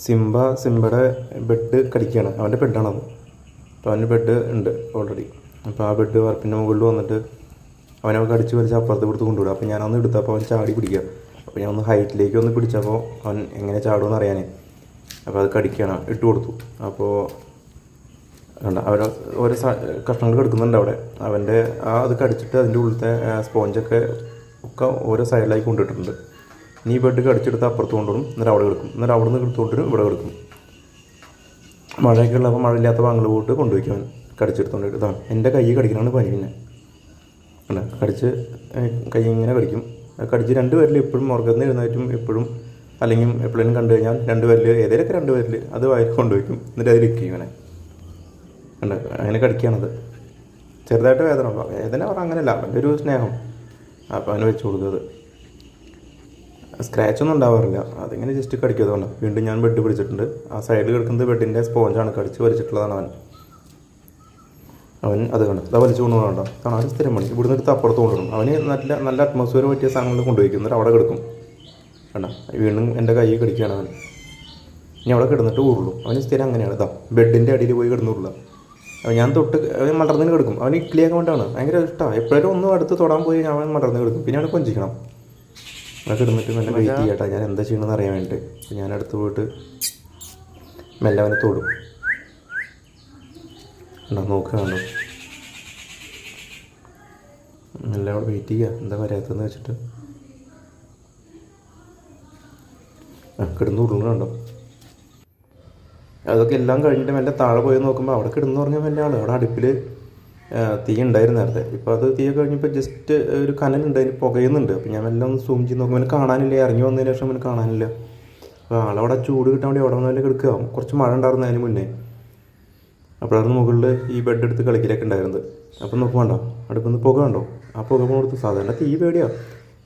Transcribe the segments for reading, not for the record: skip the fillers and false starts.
സിംബയുടെ bed കടിക്കുകയാണ്. അവൻ്റെ ബെഡാണത്. അപ്പോൾ അവൻ്റെ ബെഡ് ഉണ്ട് ഓൾറെഡി. അപ്പോൾ ആ ബെഡ് വാർപ്പിൻ്റെ മുകളിൽ വന്നിട്ട് അവനെ കടിച്ച് വലിച്ച് അപ്പുറത്ത് കൊടുത്ത് കൊണ്ടുവിടുക. അപ്പോൾ ഞാനൊന്ന് എടുത്തപ്പോൾ അവൻ ചാടി പിടിക്കുക. അപ്പോൾ ഞാൻ ഒന്ന് ഹൈറ്റിലേക്ക് ഒന്ന് പിടിച്ചപ്പോൾ അവൻ എങ്ങനെ ചാടുമെന്ന് അറിയാനേ. അപ്പോൾ അത് കടിക്കുകയാണ്, ഇട്ട് കൊടുത്തു. അപ്പോൾ കണ്ട അവർ ഓരോ കഷ്ണങ്ങൾ കിടക്കുന്നുണ്ട് അവിടെ. അവൻ്റെ അത് കടിച്ചിട്ട് അതിൻ്റെ ഉള്ളിലത്തെ സ്പോഞ്ചൊക്കെ ഓരോ സൈഡിലായി കൊണ്ടിട്ടുണ്ട്. ഇനി ബെഡ് കടിച്ചെടുത്ത് അപ്പുറത്ത് കൊണ്ടുവരും, എന്നിട്ട് അവിടെ കിടക്കും. എന്നിട്ട് അവിടെ നിന്ന് എടുത്തുകൊണ്ടിരും ഇവിടെ കിടക്കും. മഴയൊക്കെ ഉള്ളപ്പോൾ മഴയില്ലാത്ത വാങ്ങൽ പോയിട്ട് കൊണ്ടുപോയിക്കും. അവൻ കടിച്ചെടുത്തോണ്ട് ഇതാണ് എൻ്റെ കൈ കടിക്കണമാണ് പനി. പിന്നെ അല്ല കടിച്ച് കൈ ഇങ്ങനെ കടിക്കും. കടിച്ച് രണ്ട് പേരിൽ എപ്പോഴും ഉറക്കത്തിന് എഴുന്നേറ്റും എപ്പോഴും അല്ലെങ്കിൽ എപ്പോഴേലും കണ്ടു കഴിഞ്ഞാൽ രണ്ട് പേരിൽ ഏതെങ്കിലുമൊക്കെ രണ്ട് പേരിൽ അത് വായിൽ കൊണ്ടുപോയിക്കും. എന്നിട്ട് അതിൽ ഇരിക്കും ഇങ്ങനെ. ഉണ്ട് അങ്ങനെ കടിക്കുകയാണത്. ചെറുതായിട്ട് വേദന ഉണ്ടോ? വേദന പറഞ്ഞാൽ അങ്ങനെയല്ല, അവൻ്റെ ഒരു സ്നേഹം. അപ്പോൾ അവന് വെച്ച് കൊടുക്കുന്നത് സ്ക്രാച്ചൊന്നും ഉണ്ടാവാറില്ല. അതിങ്ങനെ ജസ്റ്റ് കടിക്കാത്തതുകൊണ്ട് വീണ്ടും ഞാൻ ബെഡ് പിടിച്ചിട്ടുണ്ട്. ആ സൈഡിൽ കിടക്കുന്നത് ബെഡിൻ്റെ സ്പോഞ്ചാണ്, കടിച്ച് വലിച്ചിട്ടുള്ളതാണ് അവൻ അത് കണ്ട് അത് വലിച്ചു കൊണ്ടുപോകണ്ടോ. കാരണം അത് സ്ഥിരം പണി. ഇവിടുന്ന് എടുത്ത് അപ്പുറത്ത് കൊണ്ടുവരും. അവന് നല്ല അറ്റ്മോസ്ഫിയർ പറ്റിയ സാധനങ്ങൾ കൊണ്ടുപോയിക്കും. അവിടെ കിടക്കും. കണ്ട വീണ്ടും എൻ്റെ കൈ കടിക്കുകയാണ് അവൻ. ഇനി അവിടെ കിടന്നിട്ട് ഊറുള്ളൂ. അവന് സ്ഥിരം അങ്ങനെയാണ്. ഇതാ ബെഡിൻ്റെ അടിയിൽ പോയി കിടന്നുള്ളൂ. ഞാൻ തൊട്ട് മലർന്നിന് കിടക്കും. അവന് ഇഡ്ഡലിയൊക്കെ കൊണ്ടാണ് ഭയങ്കര ഇഷ്ടമാണ്. എപ്പോഴും ഒന്നും അടുത്ത് തൊടാൻ പോയി അവൻ മലർന്ന് കിടക്കും. പിന്നെ അവനെ കൊഞ്ചിക്കണം. അവിടെ കിടന്നിട്ട് മെല്ലെ വെയിറ്റ് ചെയ്യട്ടെ ഞാൻ എന്താ ചെയ്യണമെന്ന് അറിയാൻ വേണ്ടിയിട്ട്. അപ്പോൾ ഞാൻ അടുത്ത് പോയിട്ട് മെല്ലെ അവനെ തൊടും. ഉണ്ടോ നോക്കുകയാണോ? മെല്ലെ അവിടെ വെയിറ്റ് ചെയ്യുക എന്താ വരാത്തതെന്ന് വെച്ചിട്ട്. കിടന്ന് ഉരുളുന്നുണ്ടോ? അതൊക്കെ എല്ലാം കഴിഞ്ഞിട്ട് മെല്ലെ താഴെ പോയി നോക്കുമ്പോൾ അവിടെ കിടന്നു പറഞ്ഞാൽ മെല്ലെ ആൾ അവിടെ അടുപ്പിൽ തീ ഉണ്ടായിരുന്നു നേരത്തെ. ഇപ്പോൾ അത് തീയൊക്കെ കഴിഞ്ഞപ്പോൾ ജസ്റ്റ് ഒരു കനലുണ്ട്, അതിന് പുകയുന്നുണ്ട്. അപ്പോൾ ഞാൻ മെല്ലെ ഒന്ന് സൂം ചെയ്ത് നോക്കുമ്പോൾ അവന് കാണാനില്ല. ഇറങ്ങി വന്നതിന് ശേഷം അവന് കാണാനില്ല. അപ്പോൾ ആളവിടെ ചൂട് കിട്ടാൻ വേണ്ടി അവിടെ വന്നതിൽ കിടക്കുക. കുറച്ച് മഴ ഉണ്ടായിരുന്നു അതിന് മുന്നേ. അപ്പോഴായിരുന്നു മുകളിൽ ഈ ബെഡ് എടുത്ത് കളിക്കലൊക്കെ ഉണ്ടായിരുന്നത്. അപ്പം നോക്കുവാണ്ടോ അടുപ്പിൽ പുക ഉണ്ടോ? ആ പുക കൊടുത്ത് സാധാരണ തീ പേടിയാണ്.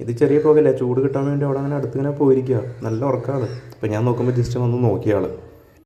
ഇത് ചെറിയ പുകയല്ലേ, ചൂട് കിട്ടാൻ വേണ്ടി അവിടെ അങ്ങനെ അടുത്തിങ്ങനെ പോയിരിക്കുക. നല്ല ഉറക്കമാണ്. അപ്പോൾ ഞാൻ നോക്കുമ്പോൾ ജസ്റ്റ് വന്ന് നോക്കിയ ആൾ